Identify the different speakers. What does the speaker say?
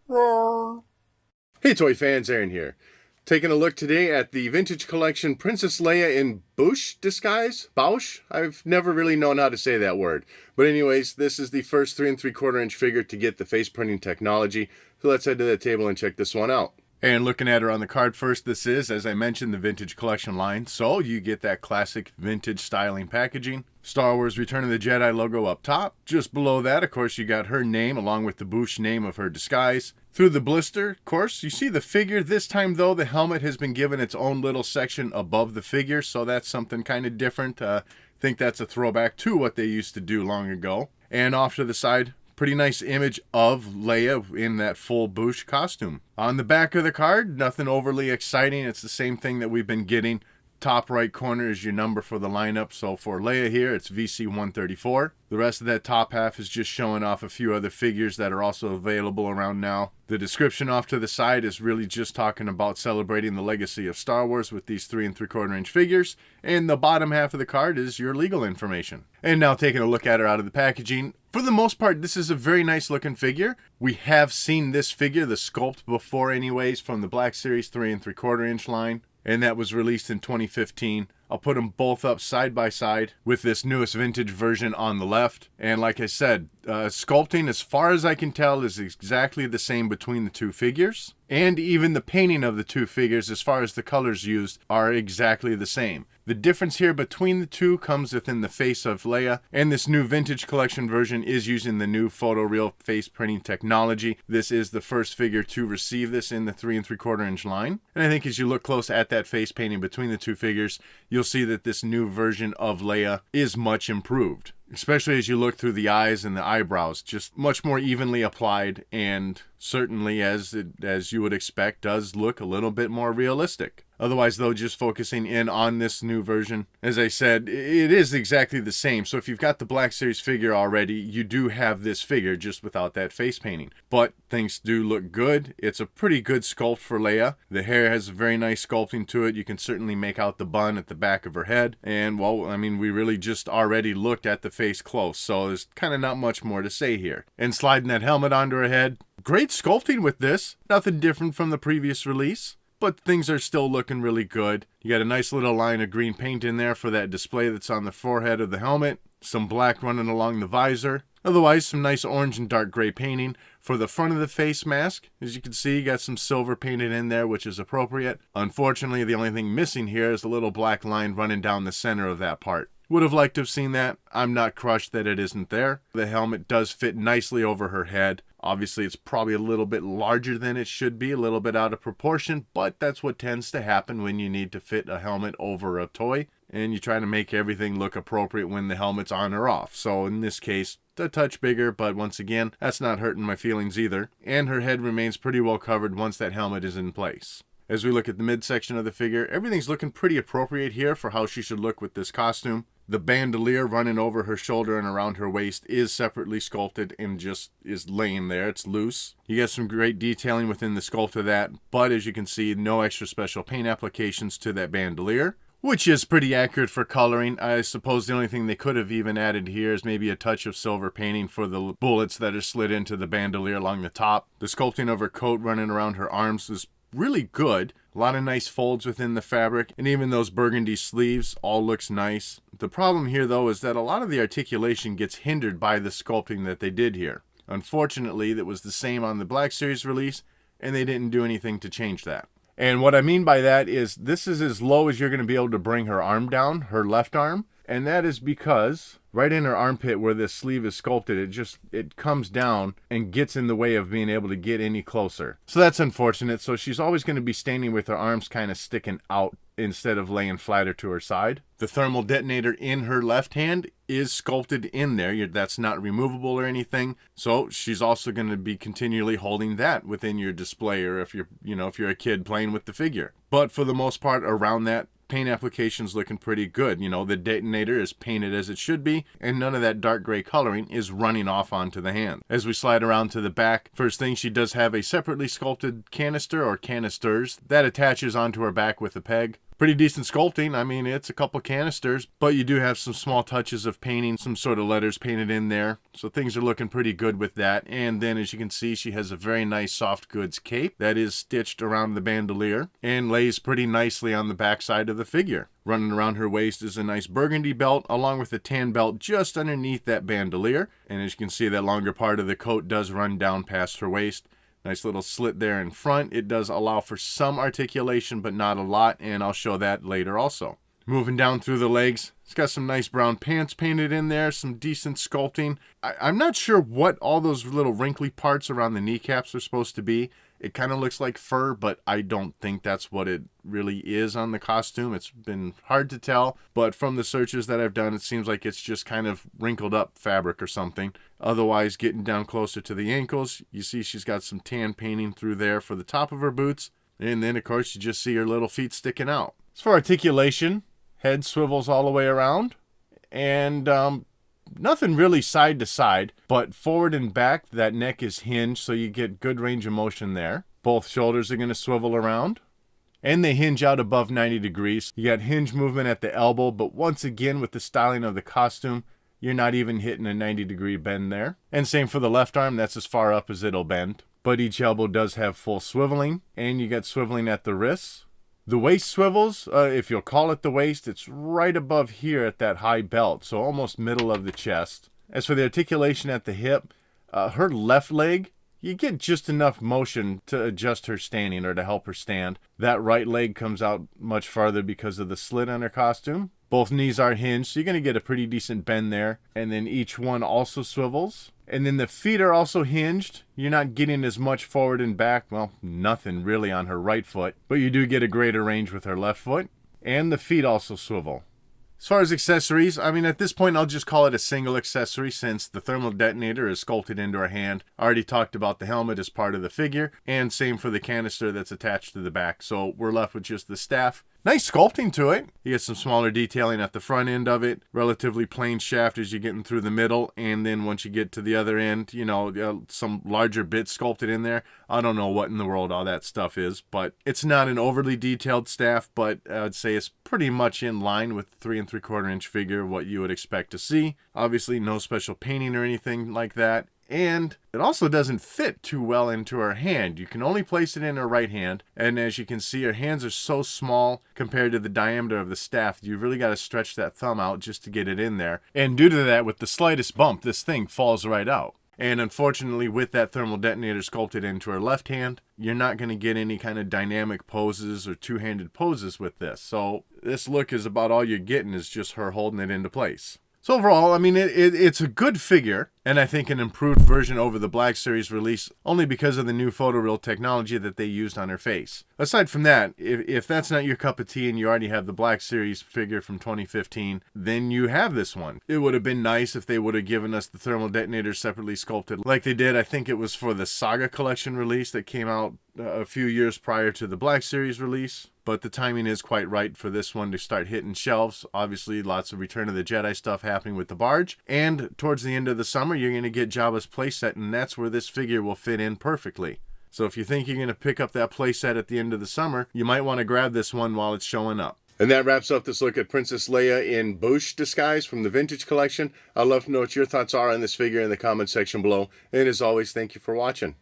Speaker 1: Well.
Speaker 2: Hey toy fans, Aaron here. Taking a look today at the Vintage Collection Princess Leia in Boushh Disguise? Boushh? I've never really known how to say that word. But anyways, this is the first 3 3/4 inch figure to get the face printing technology. So let's head to the table and check this one out. And looking at her on the card first, this is, as I mentioned, the Vintage Collection line. So you get that classic vintage styling packaging. Star Wars Return of the Jedi logo up top. Just below that, of course, you got her name along with the Boushh name of her disguise. Through the blister, of course, you see the figure. This time, though, the helmet has been given its own little section above the figure, so that's something kind of different. I think that's a throwback to what they used to do long ago. And off to the side, pretty nice image of Leia in that full Boushh costume. On the back of the card, nothing overly exciting. It's the same thing that we've been getting. Top right corner is your number for the lineup. So for Leia here, it's VC134. The rest of that top half is just showing off a few other figures that are also available around now. The description off to the side is really just talking about celebrating the legacy of Star Wars with these 3 3/4 inch figures. And the bottom half of the card is your legal information. And now taking a look at her out of the packaging. For the most part, this is a very nice looking figure. We have seen this figure, the sculpt, before anyways, from the Black Series 3 3/4 inch line. And that was released in 2015. I'll put them both up side by side with this newest vintage version on the left. And like I said, sculpting, as far as I can tell, is exactly the same between the two figures. And even the painting of the two figures, as far as the colors used, are exactly the same. The difference here between the two comes within the face of Leia, and this new Vintage Collection version is using the new photoreal face printing technology. This is the first figure to receive this in the 3 3/4 inch line. And I think as you look close at that face painting between the two figures, you'll see that this new version of Leia is much improved. Especially as you look through the eyes and the eyebrows, just much more evenly applied, and certainly, as you would expect, does look a little bit more realistic. Otherwise, though, just focusing in on this new version, as I said, it is exactly the same. So if you've got the Black Series figure already, you do have this figure just without that face painting. But things do look good. It's a pretty good sculpt for Leia. The hair has a very nice sculpting to it. You can certainly make out the bun at the back of her head. And, well, I mean, we really just already looked at the face close, so there's kind of not much more to say here. And sliding that helmet onto her head, great sculpting with this. Nothing different from the previous release, but things are still looking really good. You got a nice little line of green paint in there for that display that's on the forehead of the helmet. Some black running along the visor. Otherwise, some nice orange and dark gray painting. For the front of the face mask, as you can see, you got some silver painted in there, which is appropriate. Unfortunately, the only thing missing here is a little black line running down the center of that part. Would have liked to have seen that. I'm not crushed that it isn't there. The helmet does fit nicely over her head. Obviously, it's probably a little bit larger than it should be, a little bit out of proportion, but that's what tends to happen when you need to fit a helmet over a toy, and you try to make everything look appropriate when the helmet's on or off. So in this case, a touch bigger, but once again, that's not hurting my feelings either. And her head remains pretty well covered once that helmet is in place. As we look at the midsection of the figure, everything's looking pretty appropriate here for how she should look with this costume. The bandolier running over her shoulder and around her waist is separately sculpted and just is laying there. It's loose. You get some great detailing within the sculpt of that, but as you can see, no extra special paint applications to that bandolier, which is pretty accurate for coloring. I suppose the only thing they could have even added here is maybe a touch of silver painting for the bullets that are slid into the bandolier along the top. The sculpting of her coat running around her arms is really good. A lot of nice folds within the fabric, and even those burgundy sleeves all looks nice. The problem here, though, is that a lot of the articulation gets hindered by the sculpting that they did here. Unfortunately, that was the same on the Black Series release, and they didn't do anything to change that. And what I mean by that is this is as low as you're going to be able to bring her arm down, her left arm. And that is because right in her armpit where this sleeve is sculpted, it comes down and gets in the way of being able to get any closer. So that's unfortunate. So she's always going to be standing with her arms kind of sticking out instead of laying flatter to her side. The thermal detonator in her left hand is sculpted in there. That's not removable or anything. So she's also going to be continually holding that within your display, or if you're a kid playing with the figure. But for the most part, around that, paint application's looking pretty good. The detonator is painted as it should be, and none of that dark gray coloring is running off onto the hand. As we slide around to the back, first thing, she does have a separately sculpted canister or canisters that attaches onto her back with a peg. Pretty decent sculpting. I mean, it's a couple canisters, but you do have some small touches of painting, some sort of letters painted in there. So things are looking pretty good with that. And then as you can see, she has a very nice soft goods cape that is stitched around the bandolier and lays pretty nicely on the backside of the figure. Running around her waist is a nice burgundy belt along with a tan belt just underneath that bandolier. And as you can see, that longer part of the coat does run down past her waist. Nice little slit there in front. It does allow for some articulation, but not a lot, and I'll show that later also. Moving down through the legs, it's got some nice brown pants painted in there, some decent sculpting. I'm not sure what all those little wrinkly parts around the kneecaps are supposed to be. It kind of looks like fur, but I don't think that's what it really is on the costume. It's been hard to tell, but from the searches that I've done, it seems like it's just kind of wrinkled up fabric or something. Otherwise, getting down closer to the ankles, you see she's got some tan painting through there for the top of her boots. And then, of course, you just see her little feet sticking out. As for articulation, head swivels all the way around. And nothing really side to side, but forward and back, that neck is hinged, so you get good range of motion there. Both shoulders are going to swivel around, and they hinge out above 90 degrees. You got hinge movement at the elbow, but once again, with the styling of the costume, you're not even hitting a 90-degree bend there. And same for the left arm, that's as far up as it'll bend. But each elbow does have full swiveling, and you got swiveling at the wrists. The waist swivels, if you'll call it the waist, it's right above here at that high belt, so almost middle of the chest. As for the articulation at the hip, her left leg, you get just enough motion to adjust her standing or to help her stand. That right leg comes out much farther because of the slit on her costume. Both knees are hinged, so you're going to get a pretty decent bend there. And then each one also swivels. And then the feet are also hinged. You're not getting as much forward and back. Well, nothing really on her right foot. But you do get a greater range with her left foot. And the feet also swivel. As far as accessories, I mean, at this point, I'll just call it a single accessory since the thermal detonator is sculpted into her hand. I already talked about the helmet as part of the figure. And same for the canister that's attached to the back. So we're left with just the staff. Nice sculpting to it. You get some smaller detailing at the front end of it. Relatively plain shaft as you're getting through the middle. And then once you get to the other end, you know, some larger bits sculpted in there. I don't know what in the world all that stuff is. But it's not an overly detailed staff. But I'd say it's pretty much in line with 3 3/4 inch figure, what you would expect to see. Obviously no special painting or anything like that. And it also doesn't fit too well into her hand. You can only place it in her right hand. And as you can see, her hands are so small compared to the diameter of the staff. You've really got to stretch that thumb out just to get it in there. And due to that, with the slightest bump, this thing falls right out. And unfortunately, with that thermal detonator sculpted into her left hand, you're not going to get any kind of dynamic poses or two-handed poses with this. So this look is about all you're getting is just her holding it into place. So overall, I mean, it's a good figure, and I think an improved version over the Black Series release, only because of the new photoreal technology that they used on her face. Aside from that, if that's not your cup of tea and you already have the Black Series figure from 2015, then you have this one. It would have been nice if they would have given us the thermal detonator separately sculpted like they did. I think it was for the Saga Collection release that came out a few years prior to the Black Series release. But the timing is quite right for this one to start hitting shelves. Obviously, lots of Return of the Jedi stuff happening with the barge. And towards the end of the summer, you're going to get Jabba's playset, and that's where this figure will fit in perfectly. So if you think you're going to pick up that playset at the end of the summer, you might want to grab this one while it's showing up. And that wraps up this look at Princess Leia in Boushh Disguise from the Vintage Collection. I'd love to know what your thoughts are on this figure in the comment section below. And as always, thank you for watching.